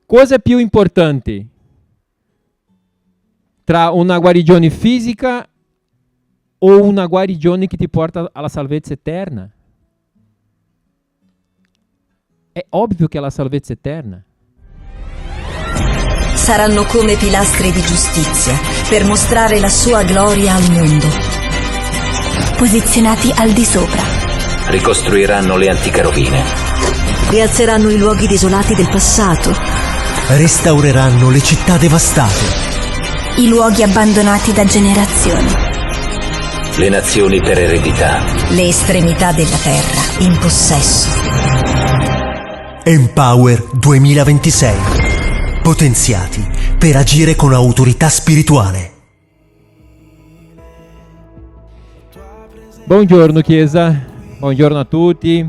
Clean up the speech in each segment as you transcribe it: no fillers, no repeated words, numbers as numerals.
Cosa è più importante tra una guarigione fisica o una guarigione che ti porta alla salvezza eterna? È ovvio che è la salvezza eterna. Saranno come pilastri di giustizia per mostrare la sua gloria al mondo. Posizionati al di sopra. Ricostruiranno le antiche rovine. Rialzeranno i luoghi desolati del passato. Restaureranno le città devastate. I luoghi abbandonati da generazioni. Le nazioni per eredità. Le estremità della terra in possesso. Empower 2026. Potenziati per agire con autorità spirituale. Buongiorno Chiesa, buongiorno a tutti.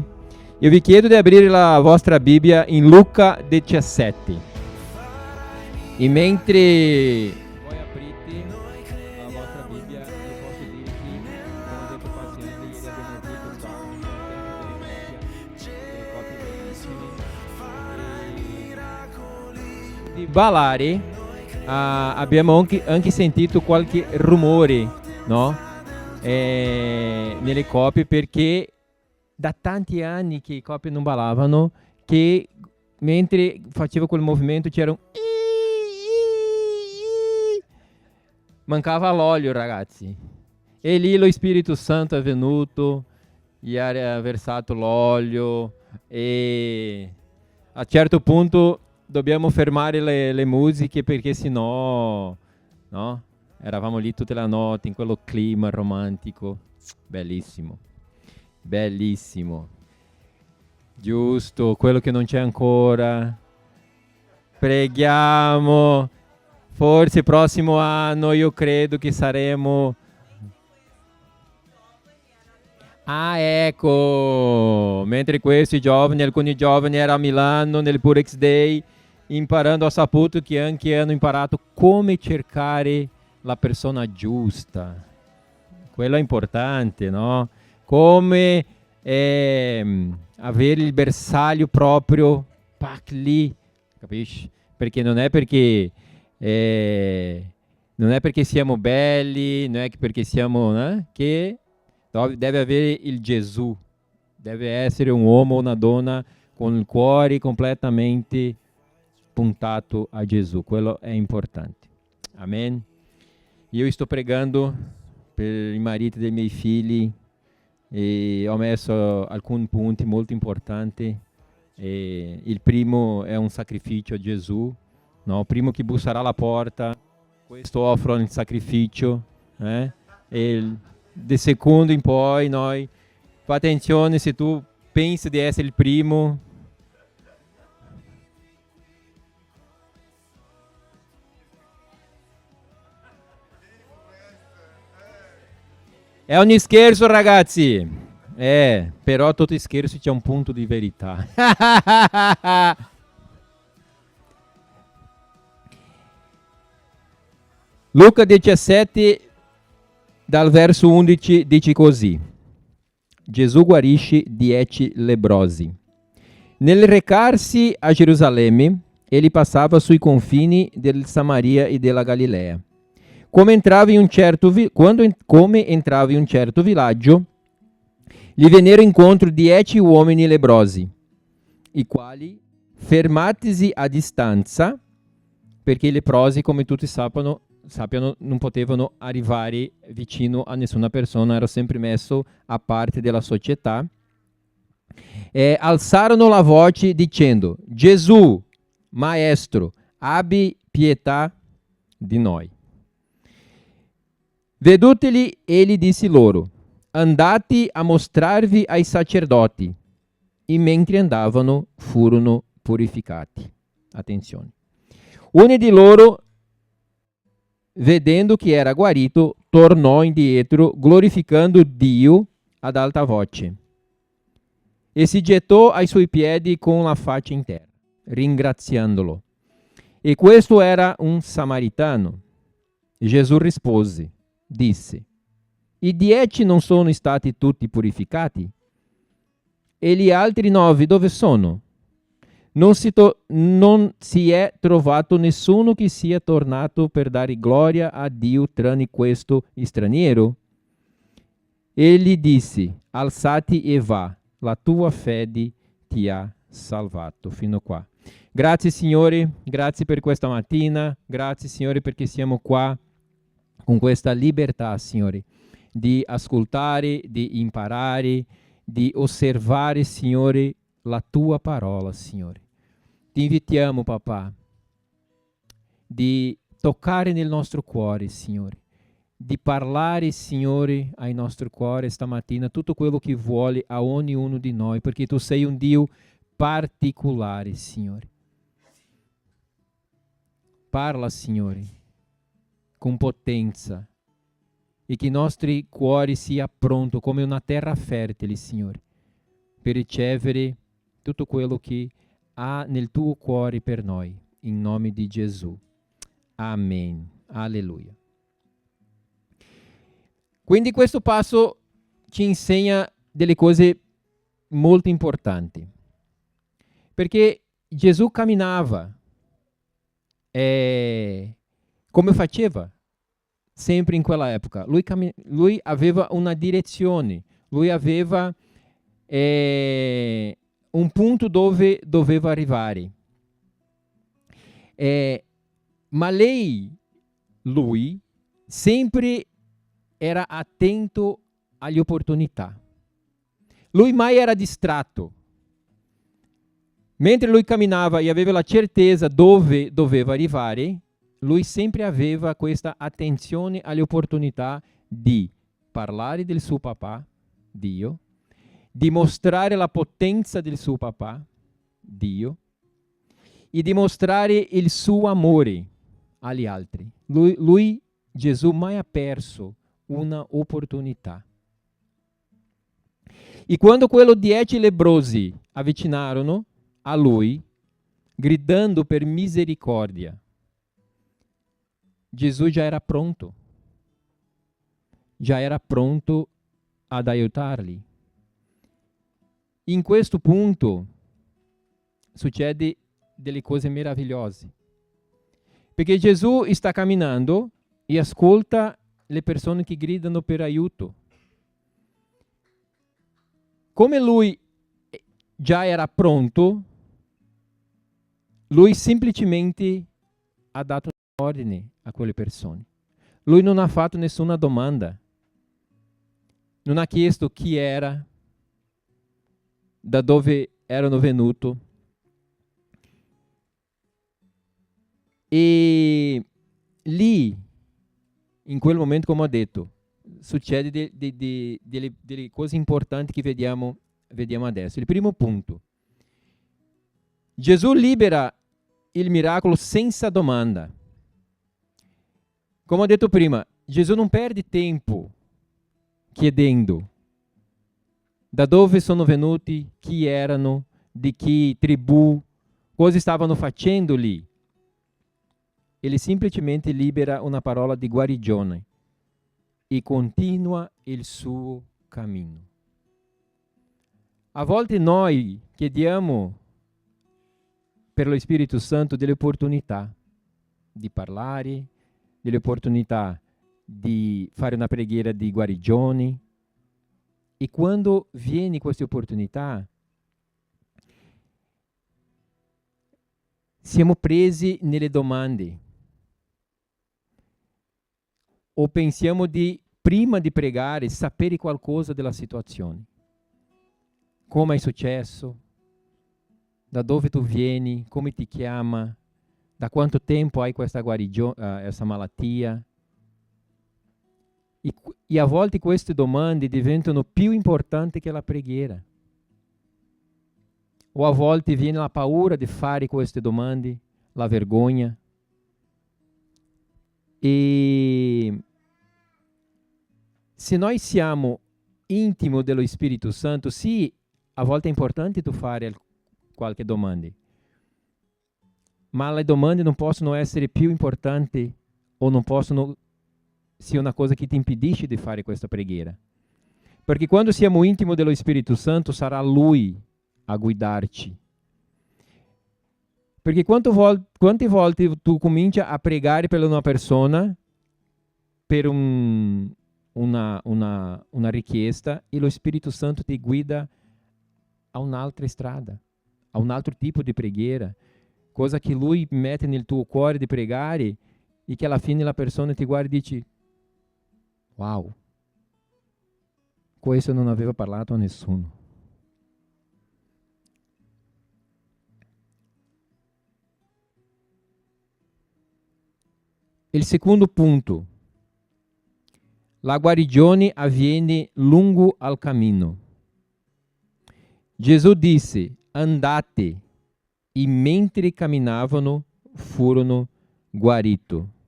Io vi chiedo di aprire la vostra Bibbia in Luca 17. E mentre voi aprite la vostra Bibbia, io posso dirvi che come detto paziente ieri abbiamo avuto delle copie bellissime. Di Ballare abbiamo anche sentito qualche rumore, no? Nelle copie, perché da tanti anni che i copie non ballavano, che mentre facevo quel movimento c'era un mancava l'olio, ragazzi, e lì lo Spirito Santo è venuto e ha versato l'olio, e a certo punto dobbiamo fermare le musiche perché sennò, no? Eravamo lì tutta la notte in quello clima romantico, bellissimo, bellissimo, giusto, quello che non c'è ancora. Preghiamo, forse prossimo anno io credo che saremo... Ah, ecco, mentre questi giovani, alcuni giovani erano a Milano nel Purex Day, imparando, ho saputo che anche hanno imparato come cercare la persona giusta. Quello è importante, no? Come avere il bersaglio proprio lì, capisci? Perché non è perché siamo belli, non è perché siamo, che deve avere il Gesù, deve essere un uomo o una donna con il cuore completamente puntato a Gesù. Quello è importante. Amen. Io sto pregando per i mariti dei miei figli e ho messo alcuni punti molto importanti. Il primo è un sacrificio a Gesù, no? Primo che busserà alla porta, questo offro il sacrificio, e di secondo in poi noi, fa attenzione se tu pensi di essere il primo. È ogni scherzo, ragazzi. Però tutti i scherzi c'è un punto di verità. Luca 17, dal verso 11, dice così. Gesù guarisce 10 lebbrosi. Nel recarsi a Gerusalemme, egli passava sui confini del Samaria e della Galilea. Come entrava in un certo villaggio, gli vennero incontro 10 uomini lebbrosi, i quali, fermatisi a distanza, perché i leprosi, come tutti sappiano, non potevano arrivare vicino a nessuna persona, era sempre messo a parte della società, alzarono la voce dicendo: Gesù, Maestro, abbi pietà di noi. Veduteli, egli disse loro: andate a mostrarvi ai sacerdoti. E mentre andavano furono purificati. Attenzione. Uno di loro, vedendo che era guarito, tornò indietro, glorificando Dio ad alta voce, e si gettò ai suoi piedi con la faccia in terra, ringraziandolo. E questo era un samaritano. Gesù rispose, disse: i 10 non sono stati tutti purificati? E gli altri 9 dove sono? non si è trovato nessuno che sia tornato per dare gloria a Dio tranne questo straniero. Egli disse: alzati e va, la tua fede ti ha salvato. Fino qua. Grazie Signore, grazie per questa mattina, grazie Signore perché siamo qua con questa libertà, Signore, di ascoltare, di imparare, di osservare, Signore, la tua parola, Signore. Ti invitiamo, papà, di toccare nel nostro cuore, Signore, di parlare, Signore, ai nostri cuori stamattina tutto quello che vuole a ognuno di noi, perché tu sei un Dio particolare, Signore. Parla, Signore, con potenza, e che i nostri cuori sia pronto come una terra fertile, Signore, per ricevere tutto quello che ha nel tuo cuore per noi, in nome di Gesù. Amen. Alleluia. Quindi questo passo ci insegna delle cose molto importanti, perché Gesù camminava come faceva sempre in quella epoca. Lui aveva una direzione, lui aveva un punto dove doveva arrivare. Ma lui sempre era attento alle opportunità. Lui mai era distratto. Mentre lui camminava e aveva la certezza dove doveva arrivare, lui sempre aveva questa attenzione alle opportunità di parlare del suo papà, Dio, di mostrare la potenza del suo papà, Dio, e di mostrare il suo amore agli altri. Lui, Gesù, mai ha perso una opportunità. E quando quelli 10 lebbrosi avvicinarono a lui, gridando per misericordia, Gesù già era pronto ad aiutarli. In questo punto succede delle cose meravigliose, perché Gesù sta camminando e ascolta le persone che gridano per aiuto. Come lui già era pronto, lui semplicemente ha dato ordine a quelle persone. Lui non ha fatto nessuna domanda, non ha chiesto chi era, da dove erano venuti. E lì, in quel momento, come ho detto, succede delle cose importanti che vediamo adesso. Il primo punto: Gesù libera il miracolo senza domanda. Come ho detto prima, Gesù non perde tempo chiedendo da dove sono venuti, chi erano, di che tribù, cosa stavano facendo lì. Ele semplicemente libera una parola di guarigione e continua il suo cammino. A volte noi chiediamo per lo Spirito Santo delle opportunità di parlare, delle opportunità di fare una preghiera di guarigione, e quando viene queste opportunità siamo presi nelle domande, o pensiamo di, prima di pregare, sapere qualcosa della situazione. Come è successo? Da dove tu vieni? Come ti chiama? Da quanto tempo hai questa questa malattia? E a volte queste domande diventano più importanti che la preghiera. O a volte viene la paura di fare queste domande, la vergogna. E se noi siamo intimi dello Spirito Santo, sì, a volte è importante tu fare qualche domanda, ma le domande non possono essere più importanti o non possono sia una cosa che ti impedisce di fare questa preghiera. Perché quando siamo intimi dello Spirito Santo sarà Lui a guidarci. Perché quante volte tu cominci a pregare per una persona, per una richiesta, e lo Spirito Santo ti guida a un'altra strada, a un altro tipo di preghiera, cosa che lui mette nel tuo cuore di pregare e che alla fine la persona ti guarda e dice: wow, questo non aveva parlato a nessuno. Il secondo punto: la guarigione avviene lungo al cammino. Gesù disse: andate, e mentre camminavano furono guariti.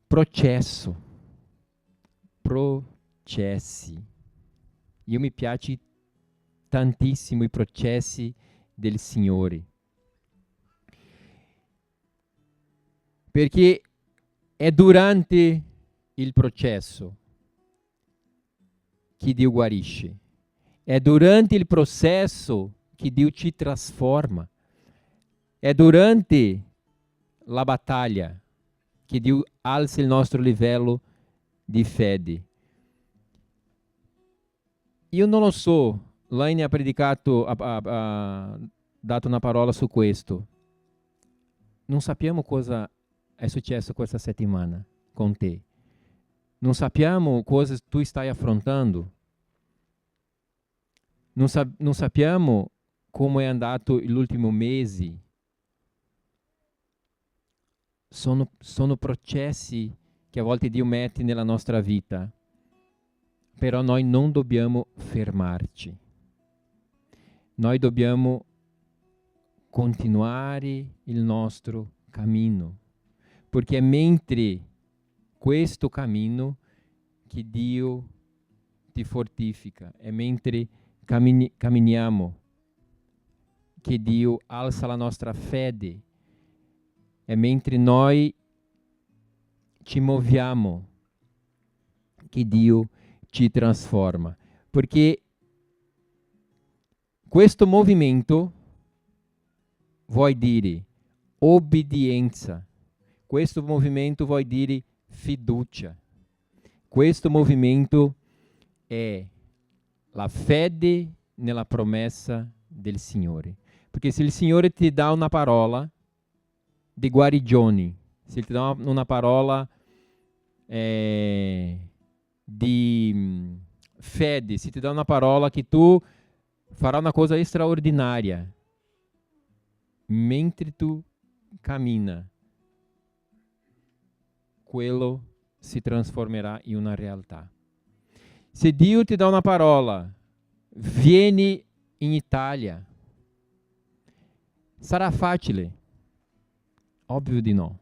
Processi. Io mi piace tantissimo i processi del Signore, perché è durante il processo che Dio guarisce. È durante il processo che Dio ci trasforma. È durante la battaglia che Dio alza il nostro livello di fede. Io non lo so, Laine ha predicato, ha dato una parola su questo. Non sappiamo cosa è successo questa settimana con te. Non sappiamo cosa tu stai affrontando. Non sappiamo come è andato l'ultimo mese. Sono processi che a volte Dio mette nella nostra vita, però noi non dobbiamo fermarci. Noi dobbiamo continuare il nostro cammino, perché è mentre questo cammino che Dio ti fortifica, è mentre camminiamo che Dio alza la nostra fede, è mentre noi ci muoviamo che Dio ci trasforma. Perché questo movimento vuol dire obbedienza, questo movimento vuol dire fiducia, questo movimento è la fede nella promessa del Signore. Perché se il Signore ti dà una parola di guarigione, se ti dà una parola di fede, se ti dà una parola che tu farai una cosa straordinaria, mentre tu cammina, quello si trasformerà in una realtà. Se Dio ti dà una parola, vieni in Italia, sarà facile? Ovvio di no.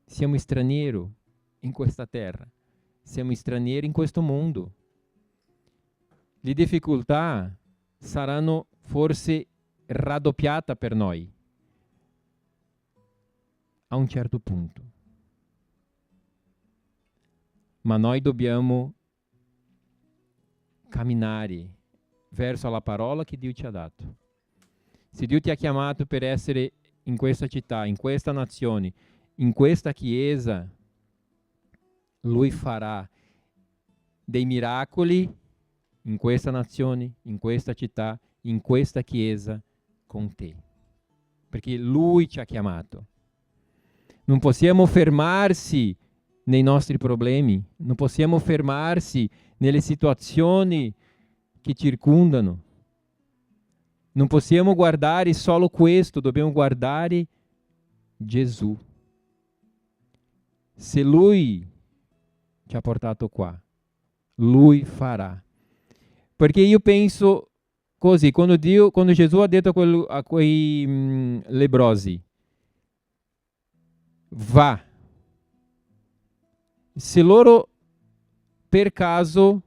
Siamo stranieri in questa terra, siamo stranieri in questo mondo. Le difficoltà saranno forse raddoppiate per noi a un certo punto, ma noi dobbiamo camminare verso la parola che Dio ci ha dato. Se Dio ti ha chiamato per essere in questa città, in questa nazione, in questa chiesa, Lui farà dei miracoli in questa nazione, in questa città, in questa chiesa con te, perché Lui ci ha chiamato. Non possiamo fermarsi nei nostri problemi, non possiamo fermarsi nelle situazioni che circondano. Non possiamo guardare solo questo, dobbiamo guardare Gesù. Se Lui ci ha portato qua, Lui farà. Perché io penso così, quando Gesù ha detto a quei leprosi, va. Se loro per caso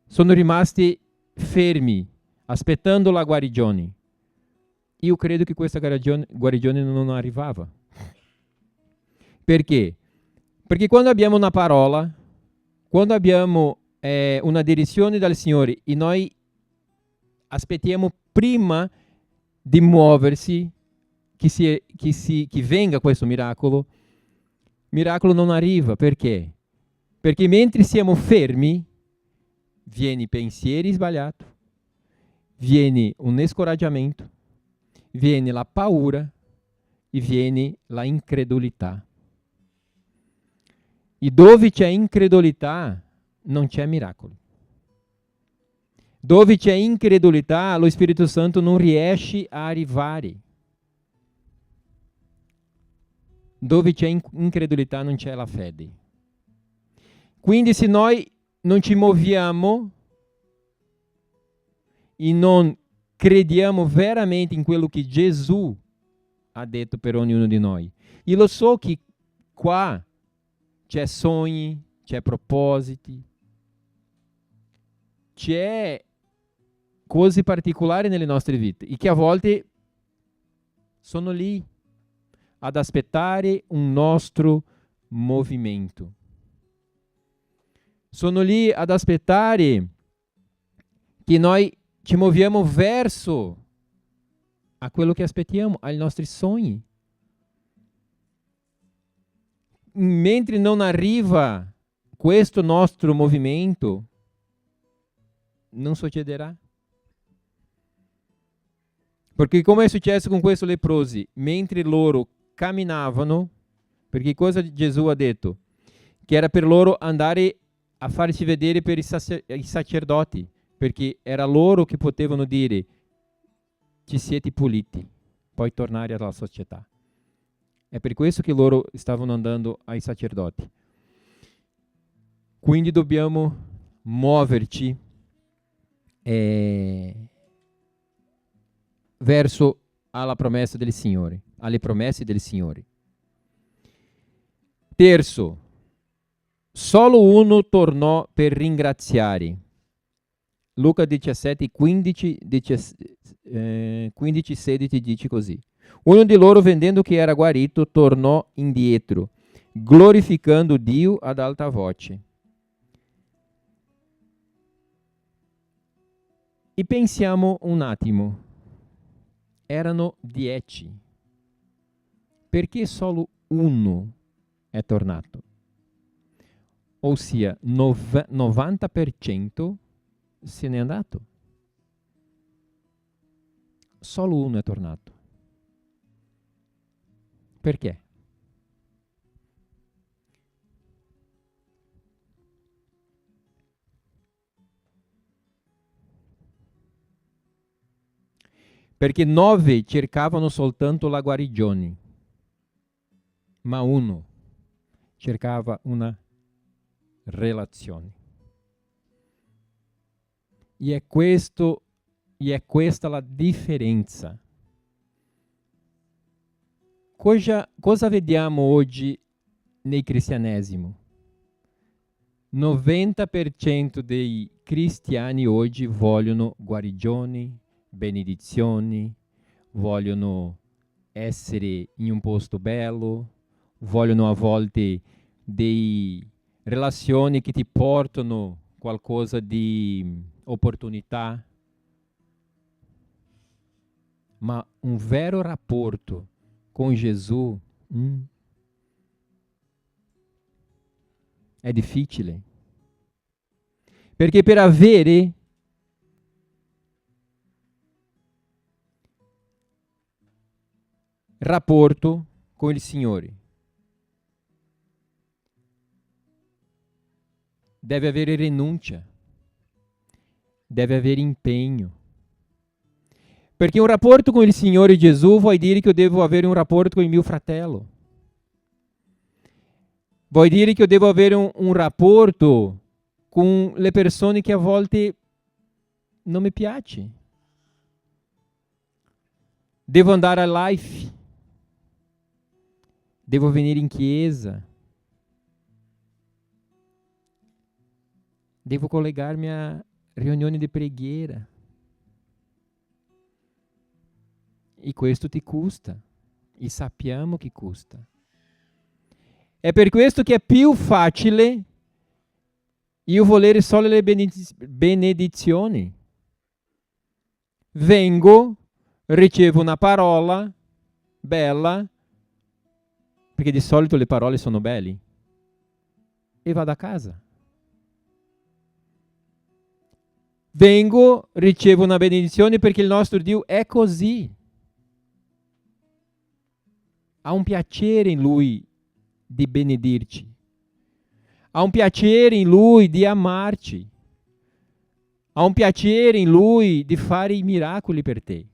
sono rimasti fermi, aspettando la guarigione, io credo che questa guarigione non arrivava. Perché? Perché quando abbiamo una parola, quando abbiamo una direzione dal Signore e noi aspettiamo prima di muoversi, che venga questo miracolo non arriva. Perché? Perché mentre siamo fermi, viene pensieri sbagliati, viene un scoraggiamento, viene la paura e viene la incredulità. E dove c'è incredulità non c'è miracolo. Dove c'è incredulità, lo Spirito Santo non riesce a arrivare. Dove c'è incredulità non c'è la fede. Quindi se noi non ci muoviamo e non crediamo veramente in quello che Gesù ha detto per ognuno di noi. E lo so che qua c'è sogni, c'è propositi, c'è cose particolari nelle nostre vite e che a volte sono lì ad aspettare un nostro movimento. Sono lì ad aspettare che noi ci muoviamo verso a quello che aspettiamo, ai nostri sogni. Mentre non arriva questo nostro movimento, non succederà. Perché come è successo con questi leprosi? Mentre loro camminavano, perché cosa Gesù ha detto? Che era per loro andare a farsi vedere per i sacerdoti, perché era loro che potevano dire: ci siete puliti, puoi tornare alla società. È per questo che loro stavano andando ai sacerdoti. Quindi dobbiamo muoverci verso alla promessa del Signore, alle promesse del Signore. Terzo, solo uno tornò per ringraziare. Luca 17, 15, 16 dice così. Uno di loro, vedendo che era guarito, tornò indietro, glorificando Dio ad alta voce. E pensiamo un attimo, erano 10. Perché solo uno è tornato? Ossia, 90% se n'è andato. Solo uno è tornato. Perché? Perché 9 cercavano soltanto la guarigione, ma uno cercava una relazione. E è questa la differenza. Cosa vediamo oggi nel cristianesimo? 90% dei cristiani oggi vogliono guarigioni, benedizioni, vogliono essere in un posto bello, vogliono a volte delle relazioni che ti portano qualcosa di opportunità, ma un vero rapporto con Gesù è difficile. Perché per avere rapporto con il Signore deve avere rinuncia, deve avere impegno. Perché un rapporto con il Signore Gesù vuol dire che io devo avere un rapporto con il mio fratello. Vuol dire che io devo avere un rapporto con le persone che a volte non mi piace. Devo andare a live. Devo venire in chiesa. Devo collegarmi a riunioni di preghiera. E questo ti costa. E sappiamo che costa. È per questo che è più facile io volere solo le benedizioni. vengo, ricevo una parola bella, perché di solito le parole sono belle, e vado a casa. Vengo, ricevo una benedizione perché il nostro Dio è così. Ha un piacere in Lui di benedirci. Ha un piacere in Lui di amarci. Ha un piacere in Lui di fare i miracoli per te.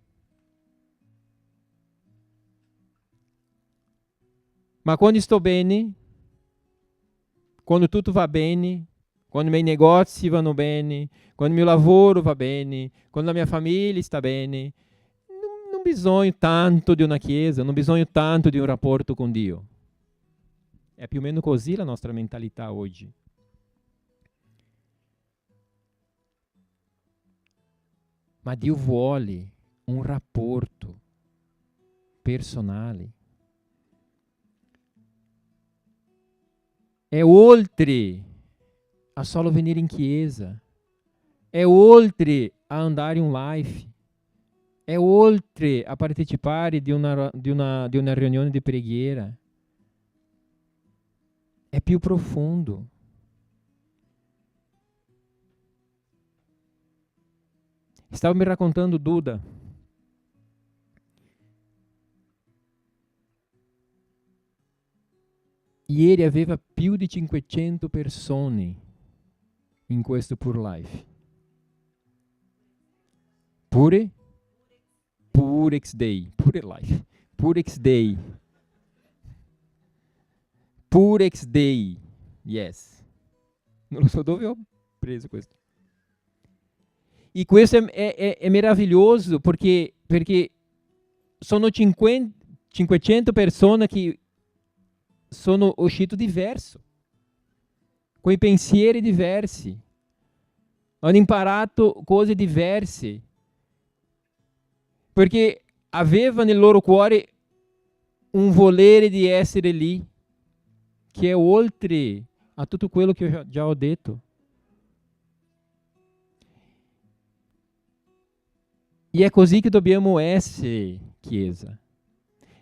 Ma quando sto bene, quando tutto va bene, quando i miei negozi vanno bene, quando il mio lavoro va bene, quando la mia famiglia sta bene, non bisogno tanto di una chiesa, non bisogno tanto di un rapporto con Dio. È più o meno così la nostra mentalità oggi. Ma Dio vuole un rapporto personale. È oltre a solo venire in chiesa. È oltre a andare in live. È oltre a partecipare di una riunione di preghiera. È più profondo. Stava mi raccontando Duda. Ieri aveva più di 500 persone in questo Pure Life. Pure X Day, Pure Life, Pure X Day. Pure X Day, yes. Non lo so dove ho preso questo. E questo è meraviglioso perché sono 500 persone che sono uscite diverse, con i pensieri diversi, hanno imparato cose diverse, perché aveva nel loro cuore un volere di essere lì, che è oltre a tutto quello che io già ho detto. E è così che dobbiamo essere, Chiesa,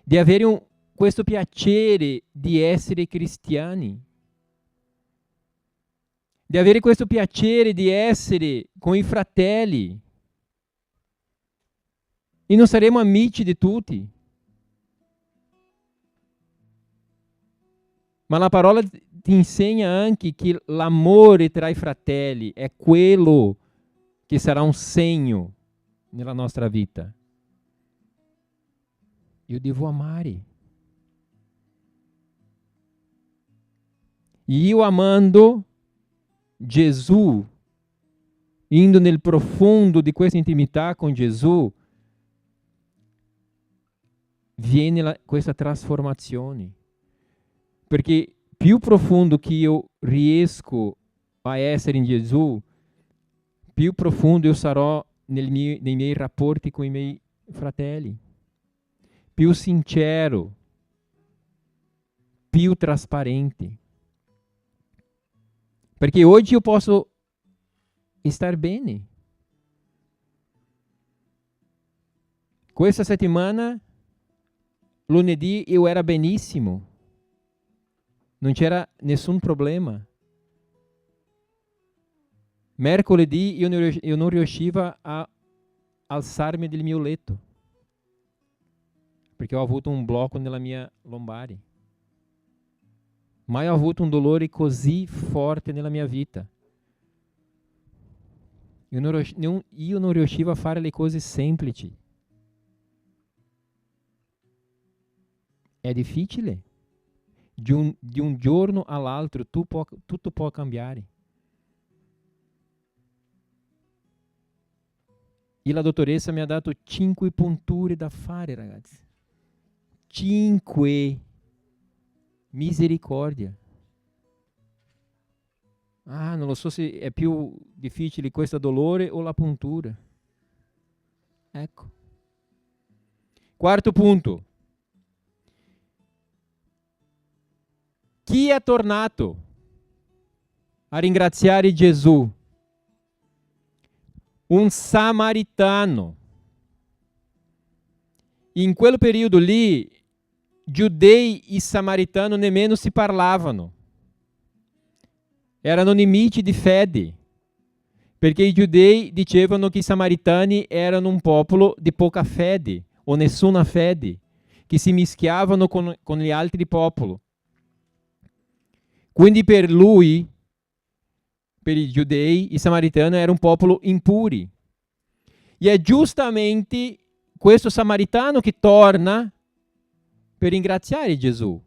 di avere questo piacere di essere cristiani, di avere questo piacere di essere con i fratelli. E non saremo amici di tutti. Ma la parola ti insegna anche che l'amore tra i fratelli è quello che sarà un segno nella nostra vita. Io devo amare. Io amando Gesù, indo nel profondo di questa intimità con Gesù, viene questa trasformazione. Perché più profondo che io riesco a essere in Gesù, più profondo io sarò nei miei rapporti con i miei fratelli. Più sincero, più trasparente. Perché oggi io posso star bene. Questa settimana, lunedì, io era benissimo. Non c'era nessun problema. Mercoledì io non riuscivo a alzarmi dal mio letto, perché ho avuto un blocco nella mia lombare. Mai ho avuto un dolore così forte nella mia vita. Io non riuscivo a fare le cose semplici. È difficile. Di un giorno all'altro tutto può cambiare. E la dottoressa mi ha dato 5 punture da fare, ragazzi. 5. Misericordia. Non lo so se è più difficile questo dolore o la puntura. Ecco. Quarto punto. Chi è tornato a ringraziare Gesù? Un samaritano. In quel periodo lì, giudei e samaritani nemmeno si parlavano. Erano nemici di fede, perché i giudei dicevano che i samaritani erano un popolo di poca fede, o nessuna fede, che si mischiavano con gli altri popoli. Quindi per lui, per i giudei, i samaritani erano un popolo impuri. E è giustamente questo samaritano che torna per ringraziare Gesù.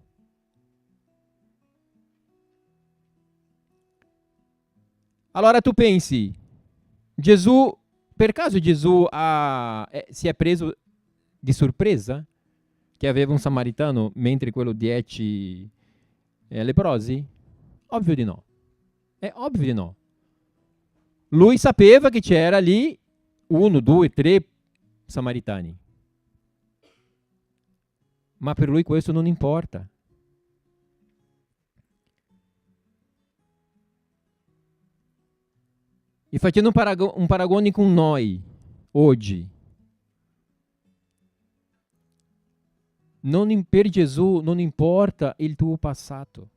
Allora tu pensi, Gesù, per caso Gesù si è preso di sorpresa che aveva un samaritano mentre quello 10 leprosi? Ovvio di no. È ovvio di no. Lui sapeva che c'era lì 1, 2, 3 samaritani. Ma per lui questo non importa. E facendo un paragone con noi, oggi, per Gesù non importa il tuo passato.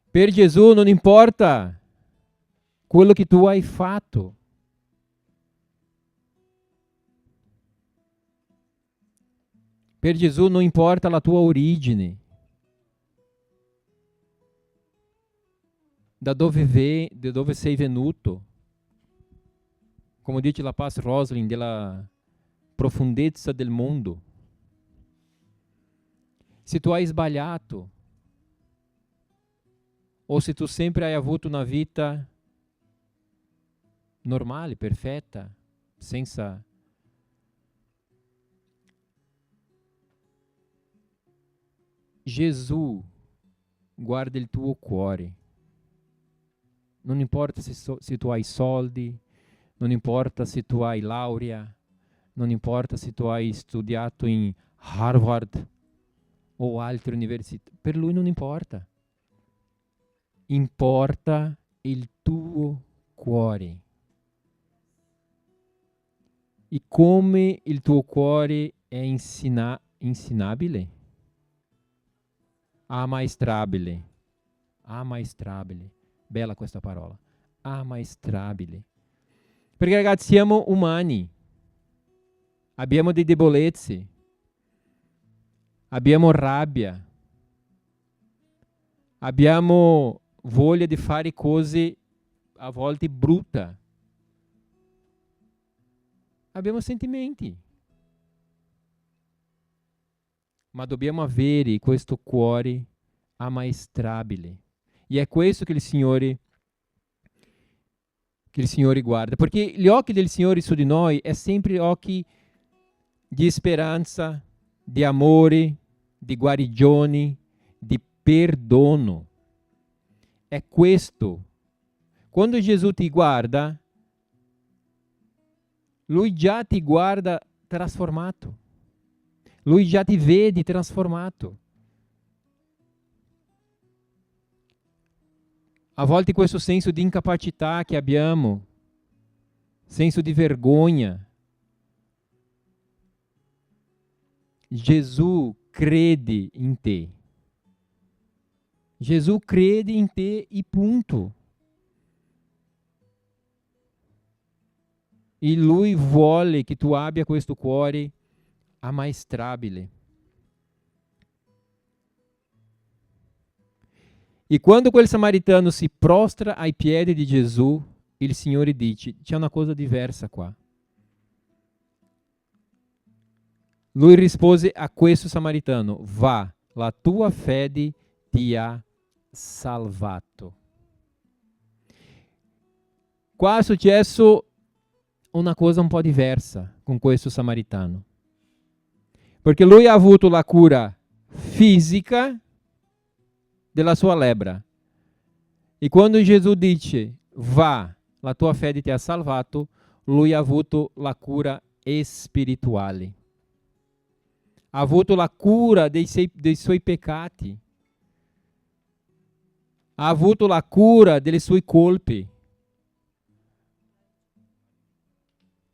Per Gesù non importa quello che tu hai fatto. Per Gesù non importa la tua origine. Da dove sei venuto. Come dice la Paz Roslin, della profondezza del mondo. Se tu hai sbagliato, o se tu sempre hai avuto una vita normale, perfetta, senza... Gesù guarda il tuo cuore. Non importa se tu hai soldi, non importa se tu hai laurea, non importa se tu hai studiato in Harvard o altre università. Per lui non importa. Importa il tuo cuore. E come il tuo cuore è insinabile? Ammaestrabile. Ammaestrabile. Bella questa parola. Ammaestrabile. Perché ragazzi siamo umani. Abbiamo delle debolezze. Abbiamo rabbia. Abbiamo voglia di fare cose a volte brutte. Abbiamo sentimenti. Ma dobbiamo avere questo cuore ammaestrabile. E è questo che il Signore guarda. Perché gli occhi del Signore su di noi è sempre occhi di speranza, di amore, di guarigione, di perdono. È questo. Quando Gesù ti guarda, Lui già ti guarda trasformato. Lui già ti vede trasformato. A volte questo senso di incapacità che abbiamo, senso di vergogna. Gesù crede in te. Gesù crede in te e punto. E Lui vuole che tu abbia questo cuore ammaestrabile. E quando quel samaritano si prostra ai piedi di Gesù, il Signore dice, c'è una cosa diversa qua. Lui rispose a questo samaritano, va, la tua fede ti ha salvato. Qua è successo una cosa un po' diversa con questo samaritano. Perché lui ha avuto la cura fisica della sua lebbra. E quando Gesù dice, va, la tua fede ti ha salvato, lui ha avuto la cura spirituale. Ha avuto la cura dei suoi peccati. Ha avuto la cura delle sue colpe.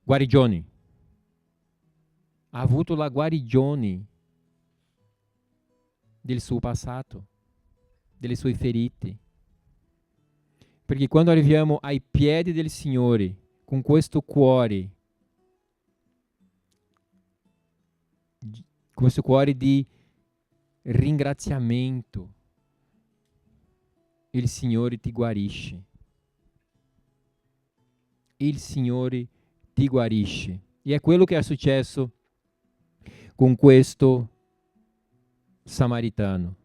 Guarigione. ha avuto la guarigione del suo passato, delle sue ferite. Perché quando arriviamo ai piedi del Signore, con questo cuore di ringraziamento, il Signore ti guarisce. Il Signore ti guarisce. E è quello che è successo con questo samaritano.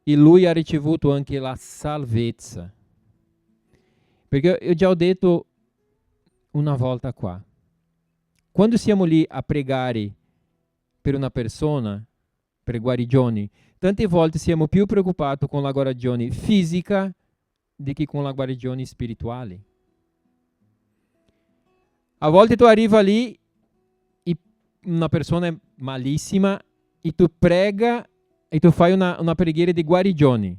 E lui ha ricevuto anche la salvezza. Perché io già ho detto una volta qua, quando siamo lì a pregare per una persona, per guarigioni, tante volte siamo più preoccupati con la guarigione fisica di che con la guarigione spirituale. A volte tu arriva lì, una persona è malissima, e tu prega e tu fai una preghiera di guarigione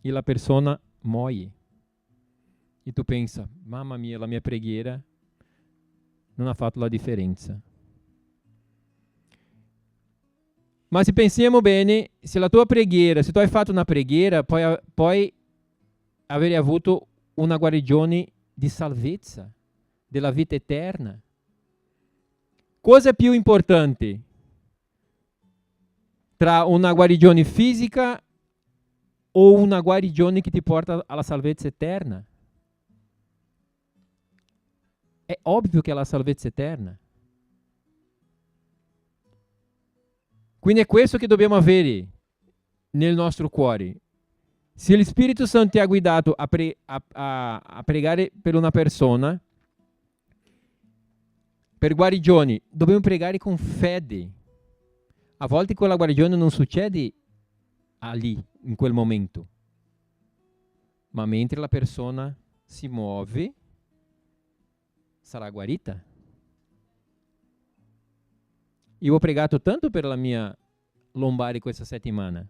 e la persona muore. E tu pensa, mamma mia, la mia preghiera non ha fatto la differenza. Ma se pensiamo bene, se la tua preghiera, se tu hai fatto una preghiera, poi avere avuto una guarigione di salvezza, della vita eterna. Cosa è più importante tra una guarigione fisica o una guarigione che ti porta alla salvezza eterna? È ovvio che è la salvezza eterna. Quindi è questo che dobbiamo avere nel nostro cuore. Se lo Spirito Santo ti ha guidato a pregare per una persona, per guarigioni, dobbiamo pregare con fede. A volte quella guarigione non succede lì, in quel momento. Ma mentre la persona si muove, sarà guarita. Io ho pregato tanto per la mia lombare questa settimana,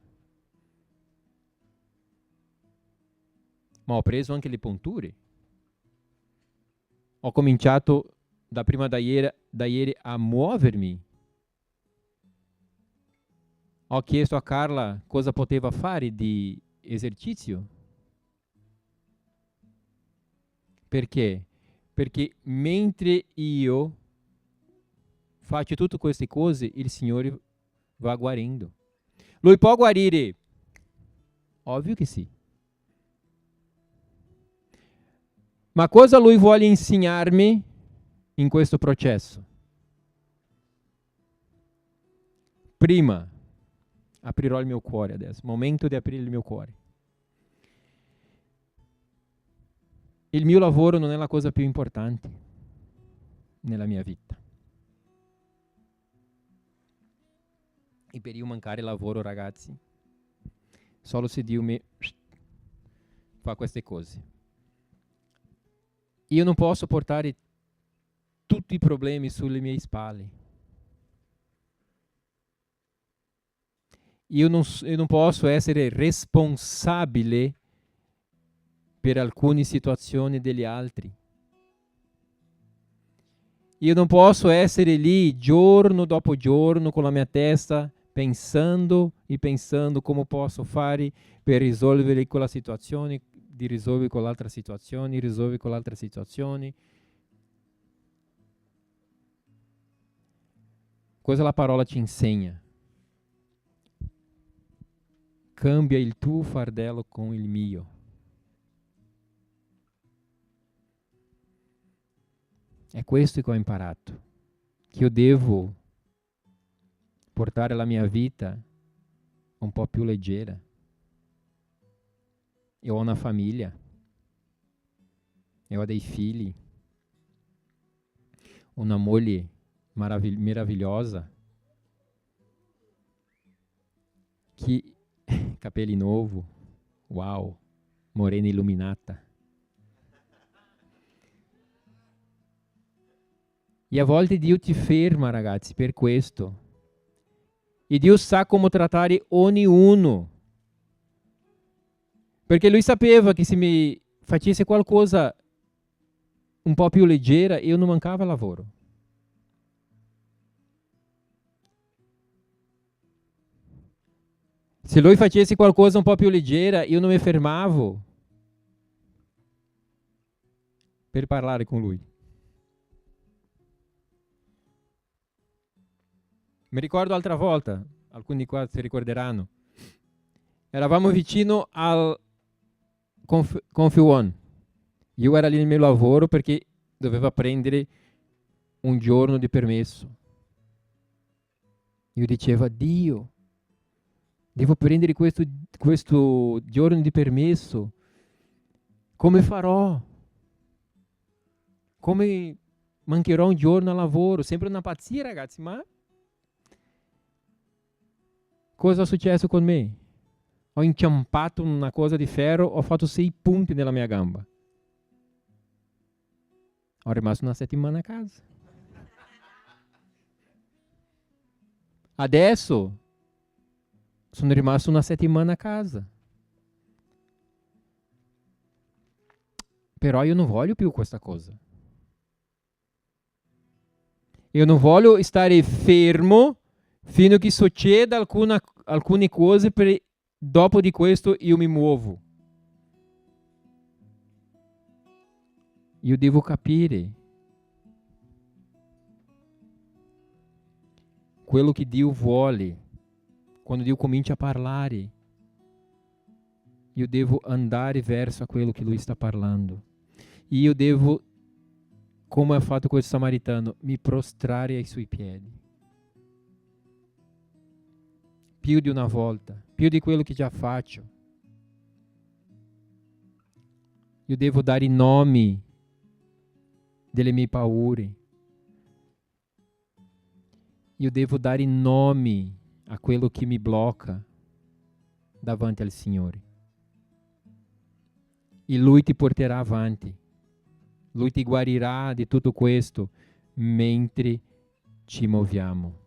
ma ho preso anche le punture. Ho cominciato da prima da ieri a muovermi. Ho chiesto a Carla cosa poteva fare di esercizio. Perché? Perché mentre io faccio tutte queste cose, il Signore va guarendo. Lui può guarire? Ovvio che sì. Ma cosa Lui vuole insegnarmi in questo processo? Prima, aprirò il mio cuore adesso, momento di aprire il mio cuore. Il mio lavoro non è la cosa più importante nella mia vita. E per io mancare lavoro, ragazzi, solo se Dio mi fa queste cose. Io non posso portare tutti i problemi sulle mie spalle. Io non posso essere responsabile per alcune situazioni degli altri. Io non posso essere lì giorno dopo giorno con la mia testa pensando come posso fare per risolvere quella situazione, di risolvere quell'altra situazione, risolvere quell'altra situazione. Cosa la parola ci insegna? Cambia il tuo fardello con il mio. È questo che ho imparato, che io devo portare la mia vita un po' più leggera. Io ho una famiglia, io ho dei figli, una moglie meravigliosa, che capelli nuovi, wow, morena illuminata. E a volte Dio ti ferma, ragazzi, per questo. E Dio sa come trattare ognuno. Perché Lui sapeva che se mi facesse qualcosa un po' più leggera, io non mancava lavoro. Se lui facesse qualcosa un po' più leggera, io non mi fermavo per parlare con lui. Mi ricordo altra volta, alcuni qua si ricorderanno, eravamo vicino al Confi One. Io ero lì nel mio lavoro perché dovevo prendere un giorno di permesso. Io dicevo, Dio, devo prendere questo giorno di permesso. Come farò? Come mancherò un giorno al lavoro? Sempre una pazzia, ragazzi, ma cosa è successo con me? Ho inciampato una cosa di ferro, ho fatto 6 punti nella mia gamba. Ho rimasto una settimana a casa. Adesso sono rimasto una settimana a casa. Però io non voglio più questa cosa. Io non voglio stare fermo fino a che succeda alcune cose, dopo di questo io mi muovo. Io devo capire quello che Dio vuole. Quando Dio comincia a parlare, io devo andare verso quello che Lui sta parlando. E io devo, come ha fatto quel samaritano, mi prostrare ai suoi piedi. Più di una volta, più di quello che già faccio. Io devo dare i nomi delle mie paure. Io devo dare nome a quello che mi blocca davanti al Signore. E Lui ti porterà avanti. Lui ti guarirà di tutto questo mentre ci muoviamo.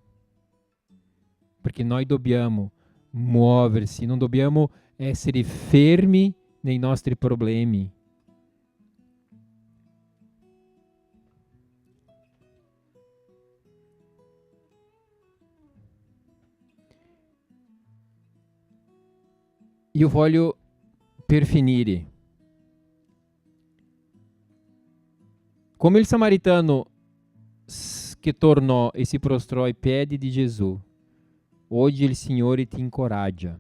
Perché noi dobbiamo muoversi, non dobbiamo essere fermi nei nostri problemi. Io voglio, per finire, come il samaritano che tornò e si prostrò ai piedi di Gesù, oggi il Signore ti incoraggia.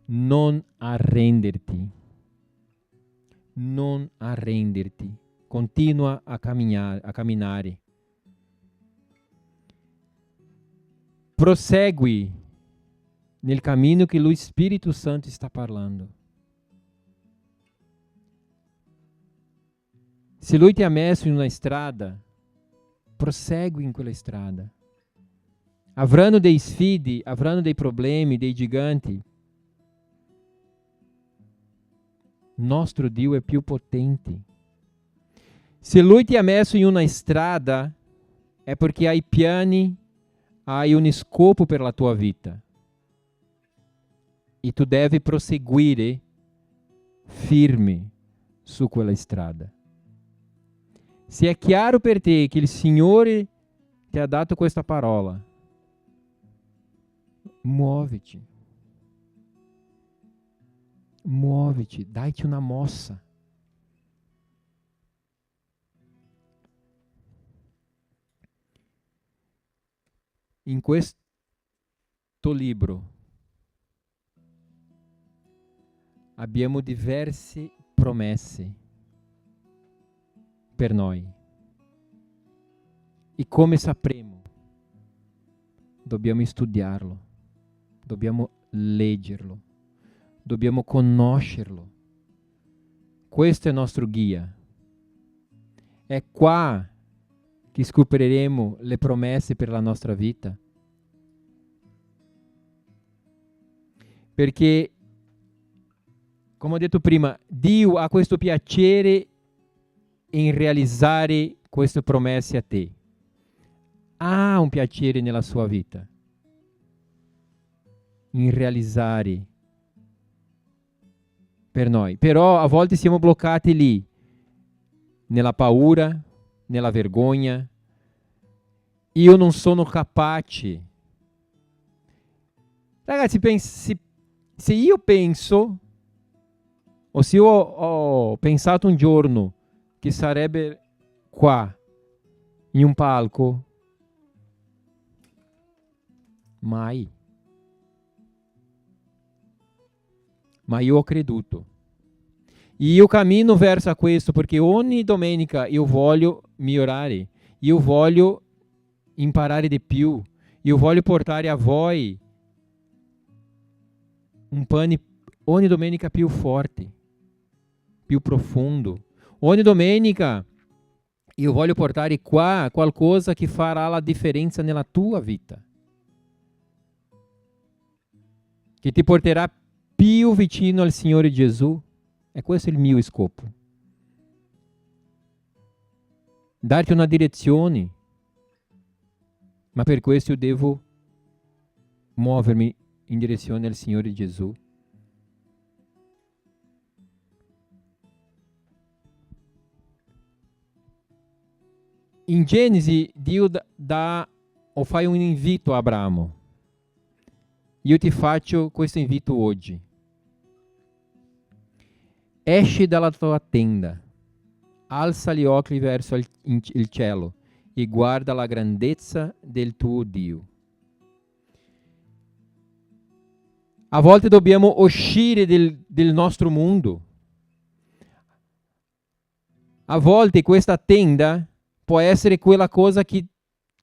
Non arrenderti. Non arrenderti. Continua a camminare. Prosegui nel cammino che lo Spirito Santo sta parlando. Se Lui ti ha messo in una strada, prosegui in quella strada. Avranno dei sfidi, avranno dei problemi, dei giganti. Nostro Dio è più potente. Se Lui ti ha messo in una strada, è perché hai piani, hai un scopo per la tua vita. E tu devi proseguire firme su quella strada. Se è chiaro per te che il Signore ti ha dato questa parola, muoviti. Muoviti, dai-ti una mossa. In questo libro abbiamo diverse promesse per noi. E come sapremo? Dobbiamo studiarlo, dobbiamo leggerlo, dobbiamo conoscerlo. Questo è il nostro guia. È qua che scopriremo le promesse per la nostra vita. Perché, come ho detto prima, Dio ha questo piacere in realizzare queste promesse a te. Ha un piacere nella sua vita in realizzare per noi. Però a volte siamo bloccati lì, nella paura, nella vergogna. Io non sono capace. Ragazzi, se io penso, o se io ho pensato un giorno che sarebbe qua, in un palco, mai. Ma io ho creduto. Io cammino verso questo perché ogni domenica io voglio migliorare, io voglio imparare di più, io voglio portare a voi un pane ogni domenica più forte, più profondo. Ogni domenica io voglio portare qua qualcosa che farà la differenza nella tua vita, che ti porterà più vicino al Signore Gesù. E questo è il mio scopo. Darti una direzione, ma per questo io devo muovermi in direzione al Signore Gesù. In Genesi Dio fa un invito a Abramo. Io ti faccio questo invito oggi. Esci dalla tua tenda, alza gli occhi verso il cielo e guarda la grandezza del tuo Dio. A volte dobbiamo uscire del nostro mondo. A volte questa tenda può essere quella cosa che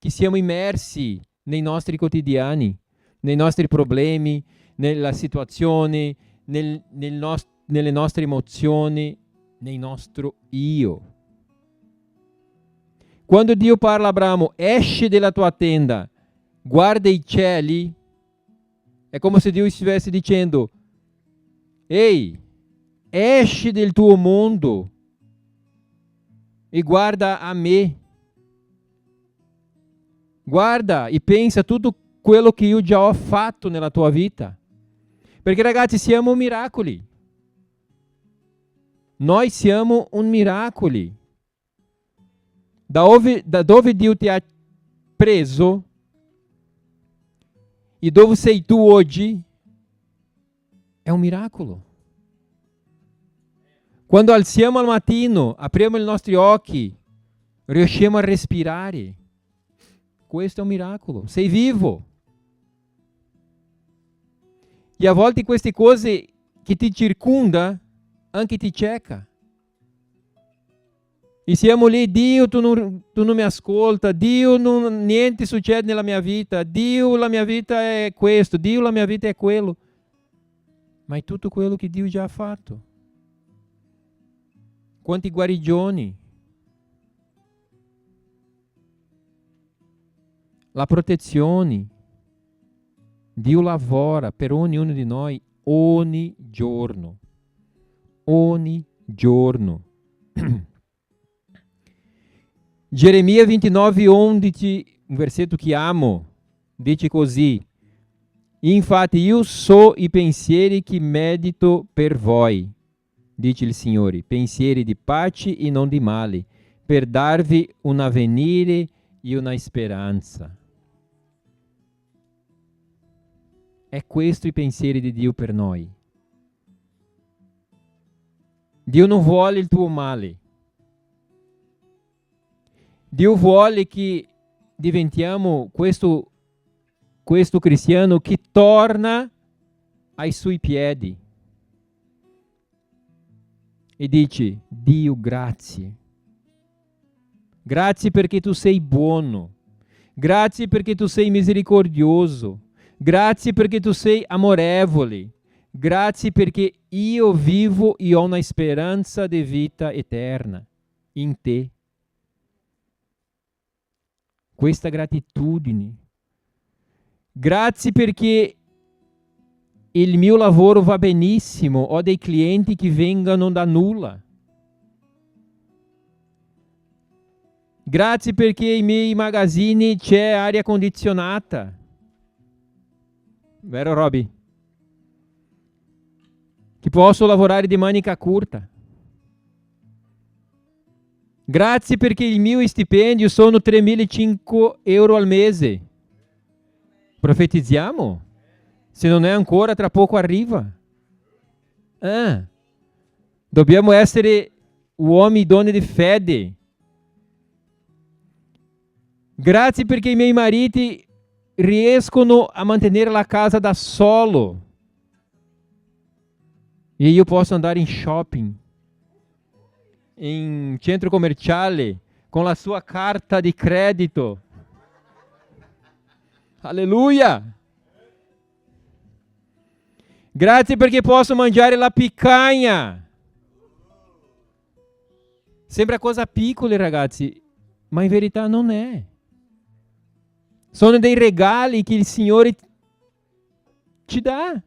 siamo immersi nei nostri quotidiani, nei nostri problemi, nella situazione, nelle nostre emozioni, nel nostro io. Quando Dio parla a Abramo, esci dalla tua tenda, guarda i cieli, è come se Dio stesse dicendo, ehi, esci del tuo mondo e guarda a me. Guarda e pensa tutto quello che io già ho fatto nella tua vita. Perché ragazzi, siamo miracoli. Noi siamo un miracolo. Da dove Dio ti ha preso e dove sei tu oggi è un miracolo. Quando alziamo al mattino, apriamo i nostri occhi, riusciamo a respirare. Questo è un miracolo. Sei vivo. E a volte queste cose che ti circonda anche ti cerca. E siamo lì, Dio, tu non mi ascolta, Dio, niente succede nella mia vita, Dio, la mia vita è questo, Dio, la mia vita è quello. Ma è tutto quello che Dio già ha fatto. Quanti guarigioni. La protezione. Dio lavora per ognuno di noi ogni giorno. Ogni giorno. Geremia 29:11, un versetto che amo, dice così: infatti io so i pensieri che medito per voi, dice il Signore, pensieri di pace e non di male, per darvi un avvenire e una speranza. È questo i pensieri di Dio per noi. Dio non vuole il tuo male. Dio vuole che diventiamo questo cristiano che torna ai suoi piedi e dice: Dio, grazie. Grazie perché tu sei buono. Grazie perché tu sei misericordioso. Grazie perché tu sei amorevole. Grazie perché io vivo e ho una speranza di vita eterna in te. Questa gratitudine. Grazie perché il mio lavoro va benissimo, ho dei clienti che vengono da nulla. Grazie perché nei miei magazzini c'è aria condizionata. Vero Roby? Che posso lavorare di manica corta. Grazie perché il mio stipendio sono 3.500 euro al mese. Profetizziamo? Se non è ancora, tra poco arriva. Dobbiamo essere uomini e donne di fede. Grazie perché i miei mariti riescono a mantenere la casa da solo. E io posso andare in shopping, in centro commerciale, con la sua carta di credito. Alleluia! Grazie perché posso mangiare la picanha. Sembra cosa piccola, ragazzi, ma in verità non è. Sono dei regali che il Signore ci dà.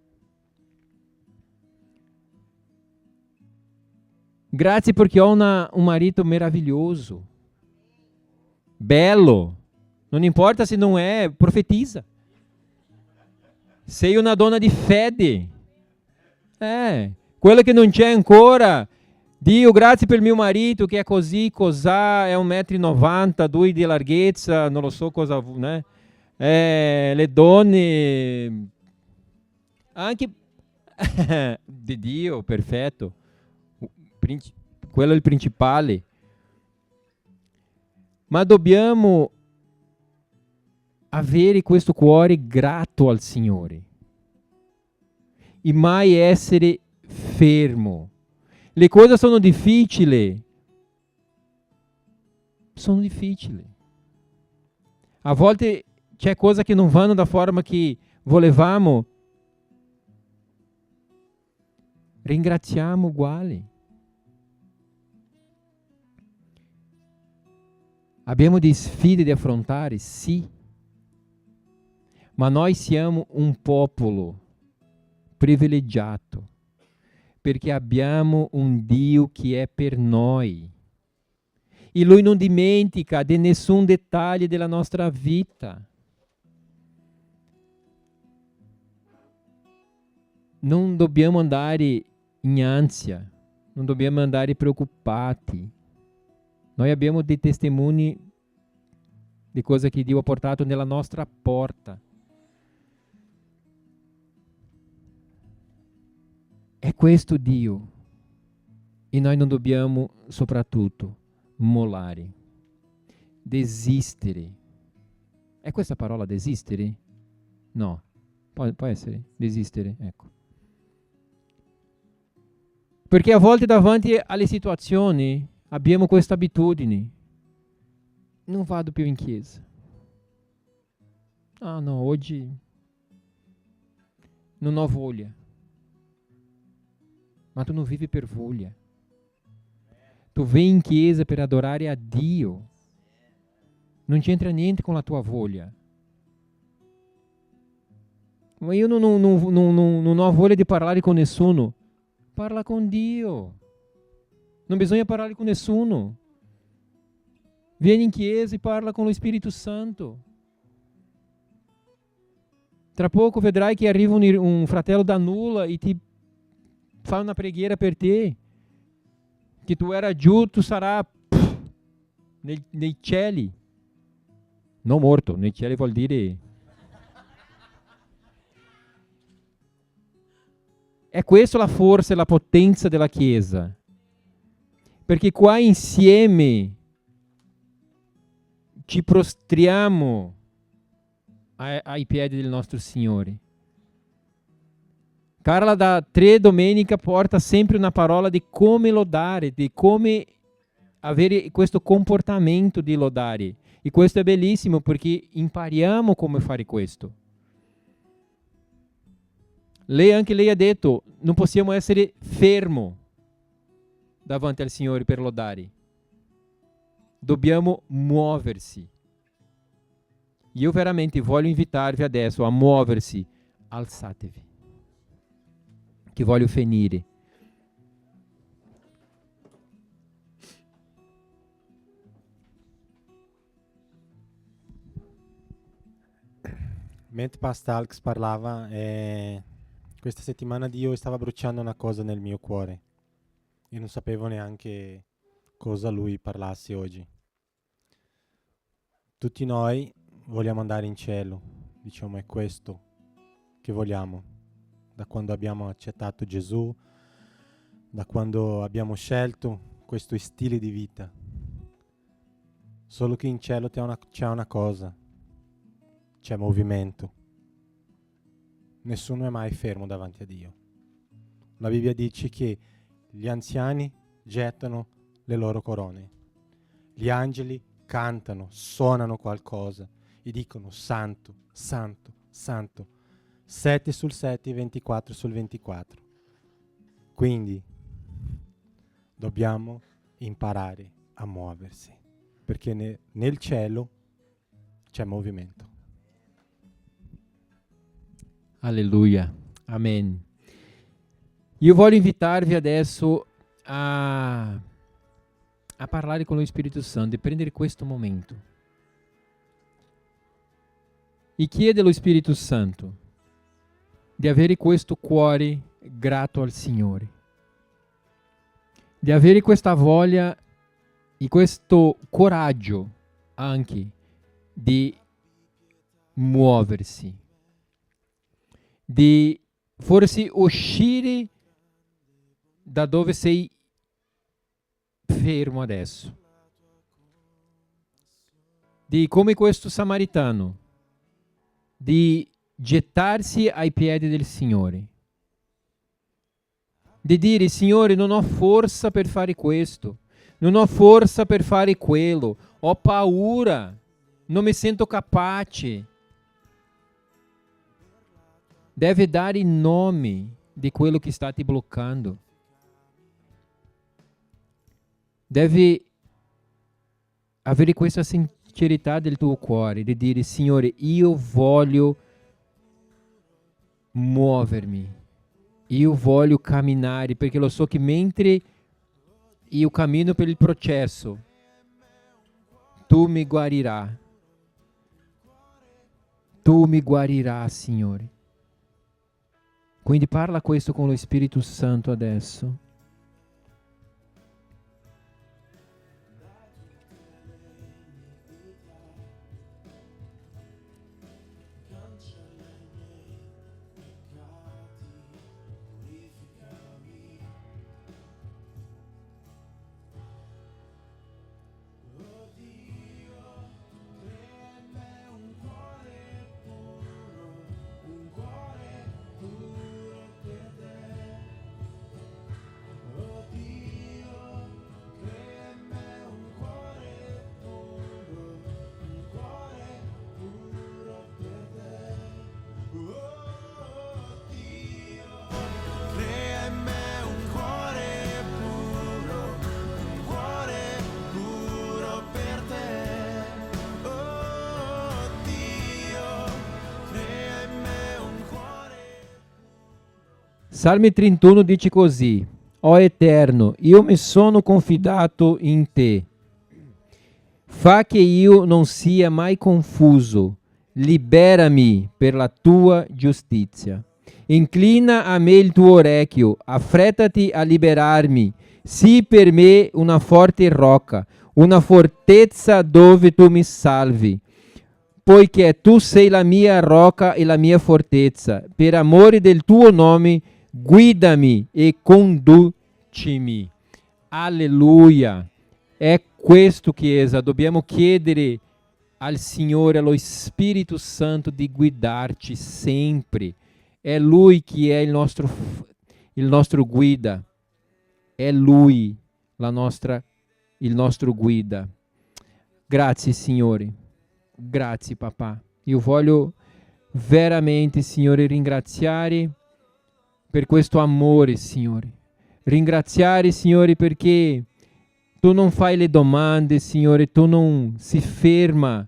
Grazie perché ho un marito meraviglioso, bello. Non importa se non è, profetizza. Sei una donna di fede. Quello che non c'è ancora. Dio, grazie per mio marito che è così, cos'ha, è 1,90 m, 2 di larghezza, non lo so cosa, né? Le donne, anche di Dio, perfetto. Quello è il principale. Ma dobbiamo avere questo cuore grato al Signore e mai essere fermo. Le cose sono difficili. Sono difficili. A volte c'è cose che non vanno da forma che volevamo. Ringraziamo uguale. Abbiamo delle sfide da affrontare, sì. Ma noi siamo un popolo privilegiato perché abbiamo un Dio che è per noi. E Lui non dimentica di nessun dettaglio della nostra vita. Non dobbiamo andare in ansia, non dobbiamo andare preoccupati. Noi abbiamo dei testimoni di cose che Dio ha portato nella nostra porta. È questo Dio. E noi non dobbiamo, soprattutto, mollare, desistere. È questa parola desistere? No, può essere desistere, ecco. Perché a volte davanti alle situazioni abbiamo questa abitudine. Non vado più in chiesa. Ah no, oggi non ho voglia. Ma tu non vivi per voglia. Tu vem in chiesa per adorare a Dio. Non c'entra niente con la tua voglia. Ma io non ho voglia di parlare con nessuno. Parla con Dio. Non bisogna parlare con nessuno. Vieni in chiesa e parla con lo Spirito Santo. Tra poco vedrai che arriva un fratello da nulla e ti fa una preghiera per te. Che tu era giù, tu sarai nei cieli. Non morto, nei cieli vuol dire... È questa la forza e la potenza della Chiesa. Perché qua insieme ci prostriamo ai piedi del nostro Signore. Carla da 3 domeniche porta sempre una parola di come lodare, di come avere questo comportamento di lodare. E questo è bellissimo perché impariamo come fare questo. Anche lei ha detto, non possiamo essere fermo davanti al Signore per lodare. Dobbiamo muoversi. Io veramente voglio invitarvi adesso a muoversi. Alzatevi. Che voglio finire. Mentre Pastor Alex parlava, questa settimana Dio stava bruciando una cosa nel mio cuore e non sapevo neanche cosa Lui parlasse oggi. Tutti noi vogliamo andare in cielo, diciamo è questo che vogliamo, da quando abbiamo accettato Gesù, da quando abbiamo scelto questo stile di vita. Solo che in cielo c'è una cosa, c'è movimento. Nessuno è mai fermo davanti a Dio. La Bibbia dice che gli anziani gettano le loro corone, gli angeli cantano, suonano qualcosa e dicono santo, santo, santo, 7 sul 7, 24 sul 24. Quindi dobbiamo imparare a muoversi, perché nel cielo c'è movimento. Alleluia, amen. Io voglio invitarvi adesso a parlare con lo Spirito Santo e prendere questo momento e chiedere allo Spirito Santo di avere questo cuore grato al Signore, di avere questa voglia e questo coraggio anche di muoversi, di forse uscire da dove sei fermo adesso, di come questo samaritano, di gettarsi ai piedi del Signore, di dire: Signore, non ho forza per fare questo, non ho forza per fare quello, ho paura, non mi sento capace. Deve dare il nome di quello che sta ti bloccando. Deve avere questa sincerità del tuo cuore, di dire: Signore, io voglio muovermi, io voglio camminare, perché lo so che mentre io cammino per il processo, tu mi guarirà. Tu mi guarirà, Signore. Quindi parla questo con lo Spirito Santo adesso. Salmi 31 dice così: Ó Eterno, io mi sono confidato in te. Fa che io non sia mai confuso, liberami per la tua giustizia. Inclina a me il tuo orecchio, affrettati a liberarmi. Sii per me una forte rocca, una fortezza dove tu mi salvi. Poiché tu sei la mia rocca e la mia fortezza, per amore del tuo nome, guidami e conducimi. Alleluia. È questo, Chiesa, dobbiamo chiedere al Signore, allo Spirito Santo di guidarci sempre. È Lui che è il nostro guida. È Lui il nostro guida. Grazie, Signore. Grazie, papà. Io voglio veramente, Signore, ringraziare per questo amore, Signore. Ringraziare, Signore, perché tu non fai le domande, Signore, tu non si ferma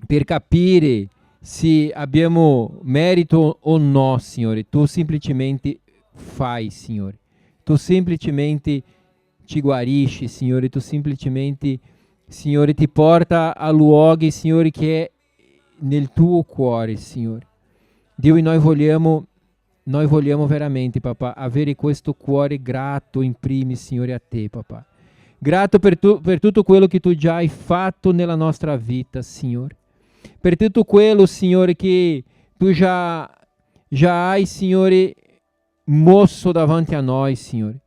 per capire se abbiamo merito o no, Signore. Tu semplicemente fai, Signore. Tu semplicemente ci guarisci, Signore. Tu semplicemente, Signore, ti porta a luoghi, Signore, che è nel tuo cuore, Signore. Dio, e noi vogliamo veramente, papà, avere questo cuore grato in primis, Signore, a te, papà. Grato per tutto quello che tu già hai fatto nella nostra vita, Signore. Per tutto quello, Signore, che Tu já hai, Signore, mosso davanti a noi, Signore.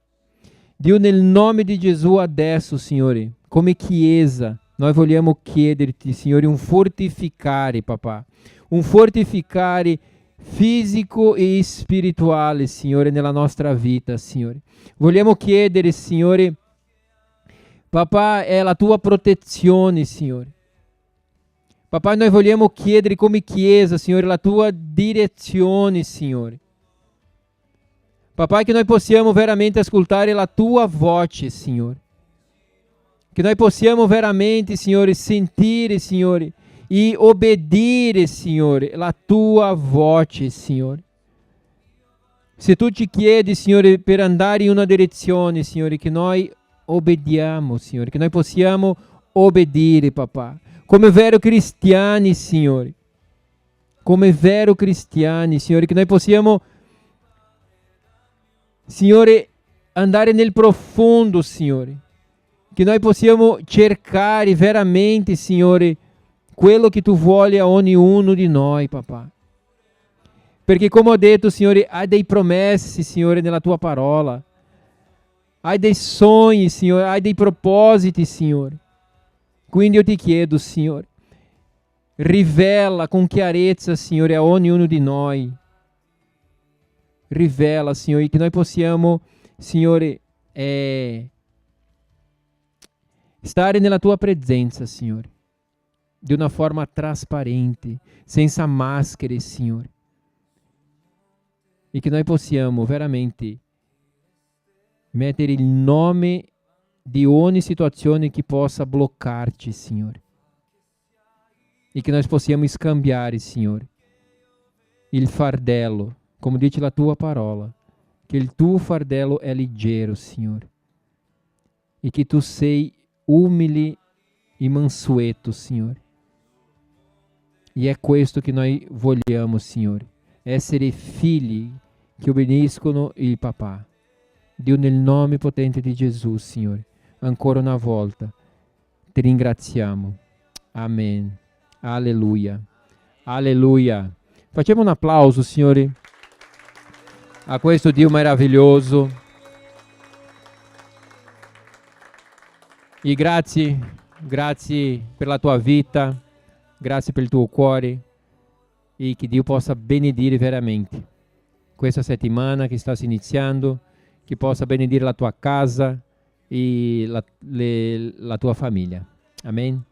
Dio, nel nome di Gesù adesso, Signore, come Chiesa, noi vogliamo chiederti, Signore, un fortificare, papà, un fortificare fisico e spirituale, Signore, nella nostra vita, Signore. Vogliamo chiedere, Signore, papà, è la tua protezione, Signore. Papà, noi vogliamo chiedere come Chiesa, Signore, la tua direzione, Signore. Papà, che noi possiamo veramente ascoltare la tua voce, Signore. Che noi possiamo veramente, Signore, sentire, Signore, e obbedire, Signore, la tua voce, Signore. Se tu ci chiedi, Signore, per andare in una direzione, Signore, che noi obbediamo, Signore, che noi possiamo obbedire, papà. Come vero cristiani, Signore. Come vero cristiani, Signore, che noi possiamo, Signore, andare nel profondo, Signore. Che noi possiamo cercare veramente, Signore, quello che tu vuoi a ognuno di noi, papà. Perché come ho detto, Signore, hai dei promessi, Signore, nella tua parola. Hai dei sogni, Signore, hai dei propositi, Signore. Quindi io ti chiedo, Signore, rivela con chiarezza, Signore, a ognuno di noi. Rivela, Signore, che noi possiamo, Signore, stare nella tua presenza, Signore, di una forma trasparente, senza maschere, Signore. E che noi possiamo veramente mettere il nome di ogni situazione che possa bloccarci, Signore. E che noi possiamo scambiare, Signore, il fardello, come dice la tua parola, che il tuo fardello è leggero, Signore. E che tu sei umile e mansueto, Signore. E è questo che noi vogliamo, Signore, essere figli che obbediscono il papà. Dio, nel nome potente di Gesù, Signore, ancora una volta ti ringraziamo. Amen. Alleluia. Alleluia. Facciamo un applauso, Signore, a questo Dio meraviglioso. E grazie per la tua vita, grazie per il tuo cuore, e che Dio possa benedire veramente questa settimana che sta iniziando, che possa benedire la tua casa e la tua famiglia. Amen.